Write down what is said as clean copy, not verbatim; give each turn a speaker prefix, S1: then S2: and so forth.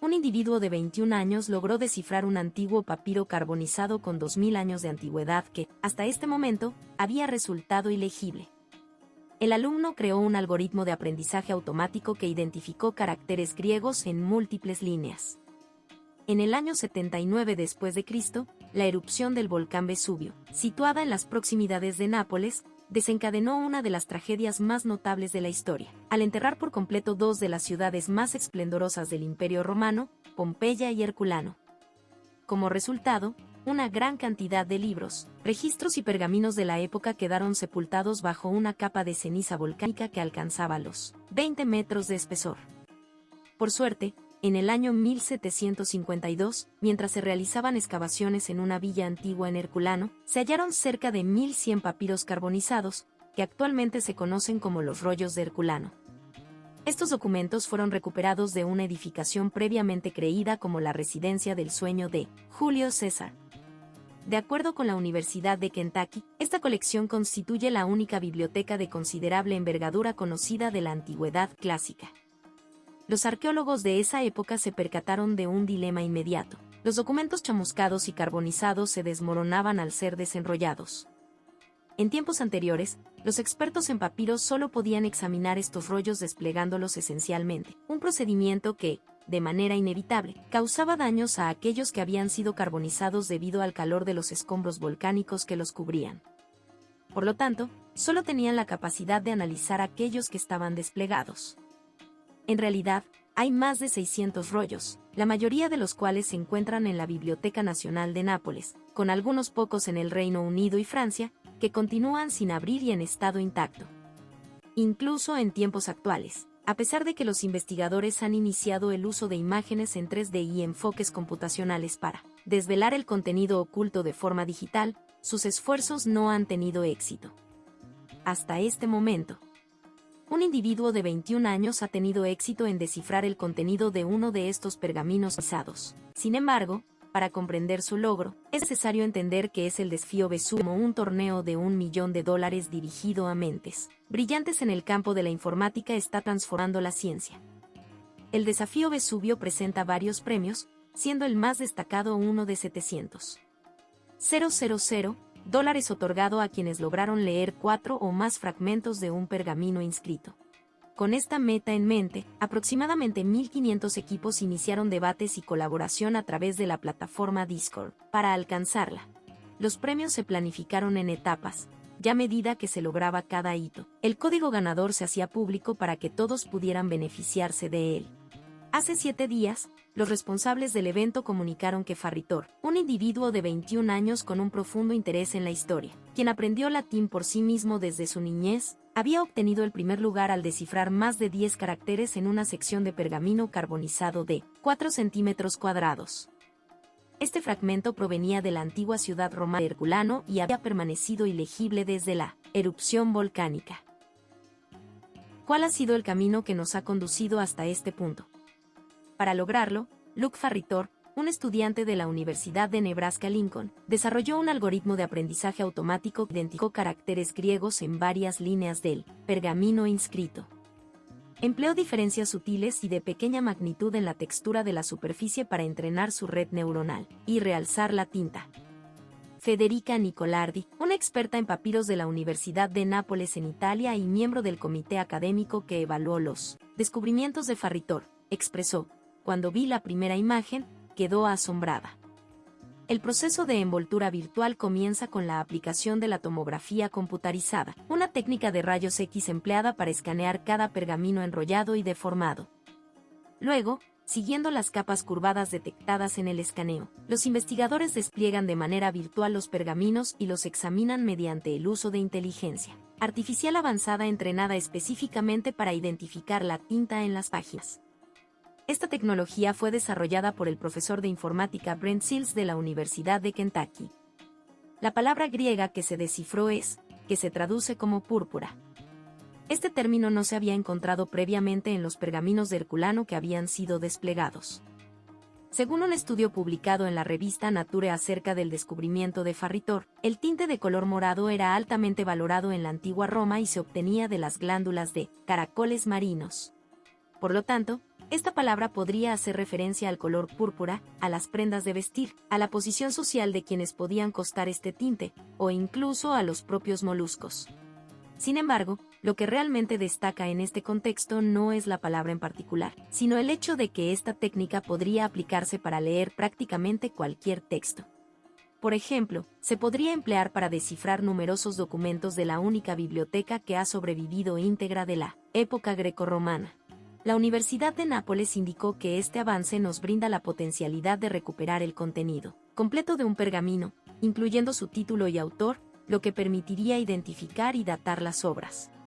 S1: un individuo de 21 años logró descifrar un antiguo papiro carbonizado con 2000 años de antigüedad que, hasta este momento, había resultado ilegible. El alumno creó un algoritmo de aprendizaje automático que identificó caracteres griegos en múltiples líneas. En el año 79 después de Cristo, la erupción del volcán Vesubio, situada en las proximidades de Nápoles, desencadenó una de las tragedias más notables de la historia, al enterrar por completo dos de las ciudades más esplendorosas del Imperio Romano, Pompeya y Herculano. Como resultado, una gran cantidad de libros, registros y pergaminos de la época quedaron sepultados bajo una capa de ceniza volcánica que alcanzaba los 20 metros de espesor. Por suerte, en el año 1752, mientras se realizaban excavaciones en una villa antigua en Herculano, se hallaron cerca de 1100 papiros carbonizados, que actualmente se conocen como los rollos de Herculano. Estos documentos fueron recuperados de una edificación previamente creída como la residencia del sueño de Julio César. De acuerdo con la Universidad de Kentucky, esta colección constituye la única biblioteca de considerable envergadura conocida de la antigüedad clásica. Los arqueólogos de esa época se percataron de un dilema inmediato. Los documentos chamuscados y carbonizados se desmoronaban al ser desenrollados. En tiempos anteriores, los expertos en papiros solo podían examinar estos rollos desplegándolos esencialmente, un procedimiento que, de manera inevitable, causaba daños a aquellos que habían sido carbonizados debido al calor de los escombros volcánicos que los cubrían. Por lo tanto, solo tenían la capacidad de analizar aquellos que estaban desplegados. En realidad, hay más de 600 rollos, la mayoría de los cuales se encuentran en la Biblioteca Nacional de Nápoles, con algunos pocos en el Reino Unido y Francia, que continúan sin abrir y en estado intacto. Incluso en tiempos actuales, a pesar de que los investigadores han iniciado el uso de imágenes en 3D y enfoques computacionales para desvelar el contenido oculto de forma digital, sus esfuerzos no han tenido éxito. Hasta este momento, un individuo de 21 años ha tenido éxito en descifrar el contenido de uno de estos pergaminos pesados. Sin embargo, para comprender su logro, es necesario entender que es el desafío Vesubio como un torneo de $1 millón dirigido a mentes brillantes en el campo de la informática está transformando la ciencia. El desafío Vesubio presenta varios premios, siendo el más destacado uno de $700,000 otorgado a quienes lograron leer 4 o más fragmentos de un pergamino inscrito. Con esta meta en mente, aproximadamente 1.500 equipos iniciaron debates y colaboración a través de la plataforma Discord para alcanzarla. Los premios se planificaron en etapas, ya a medida que se lograba cada hito. El código ganador se hacía público para que todos pudieran beneficiarse de él. Hace 7 días, los responsables del evento comunicaron que Farritor, un individuo de 21 años con un profundo interés en la historia, quien aprendió latín por sí mismo desde su niñez, había obtenido el primer lugar al descifrar más de 10 caracteres en una sección de pergamino carbonizado de 4 centímetros cuadrados. Este fragmento provenía de la antigua ciudad romana de Herculano y había permanecido ilegible desde la erupción volcánica. ¿Cuál ha sido el camino que nos ha conducido hasta este punto? Para lograrlo, Luke Farritor, un estudiante de la Universidad de Nebraska-Lincoln, desarrolló un algoritmo de aprendizaje automático que identificó caracteres griegos en varias líneas del pergamino inscrito. Empleó diferencias sutiles y de pequeña magnitud en la textura de la superficie para entrenar su red neuronal y realzar la tinta. Federica Nicolardi, una experta en papiros de la Universidad de Nápoles en Italia y miembro del comité académico que evaluó los descubrimientos de Farritor, expresó: "Cuando vi la primera imagen, quedó asombrada". El proceso de envoltura virtual comienza con la aplicación de la tomografía computarizada, una técnica de rayos X empleada para escanear cada pergamino enrollado y deformado. Luego, siguiendo las capas curvadas detectadas en el escaneo, los investigadores despliegan de manera virtual los pergaminos y los examinan mediante el uso de inteligencia artificial avanzada entrenada específicamente para identificar la tinta en las páginas. Esta tecnología fue desarrollada por el profesor de informática Brent Sills de la Universidad de Kentucky. La palabra griega que se descifró es, que se traduce como púrpura. Este término no se había encontrado previamente en los pergaminos de Herculano que habían sido desplegados. Según un estudio publicado en la revista Nature acerca del descubrimiento de Farritor, el tinte de color morado era altamente valorado en la antigua Roma y se obtenía de las glándulas de caracoles marinos. Por lo tanto, Esta palabra podría hacer referencia al color púrpura, a las prendas de vestir, a la posición social de quienes podían costar este tinte, o incluso a los propios moluscos. Sin embargo, lo que realmente destaca en este contexto no es la palabra en particular, sino el hecho de que esta técnica podría aplicarse para leer prácticamente cualquier texto. Por ejemplo, se podría emplear para descifrar numerosos documentos de la única biblioteca que ha sobrevivido íntegra de la época grecorromana. La Universidad de Nápoles indicó que este avance nos brinda la potencialidad de recuperar el contenido completo de un pergamino, incluyendo su título y autor, lo que permitiría identificar y datar las obras.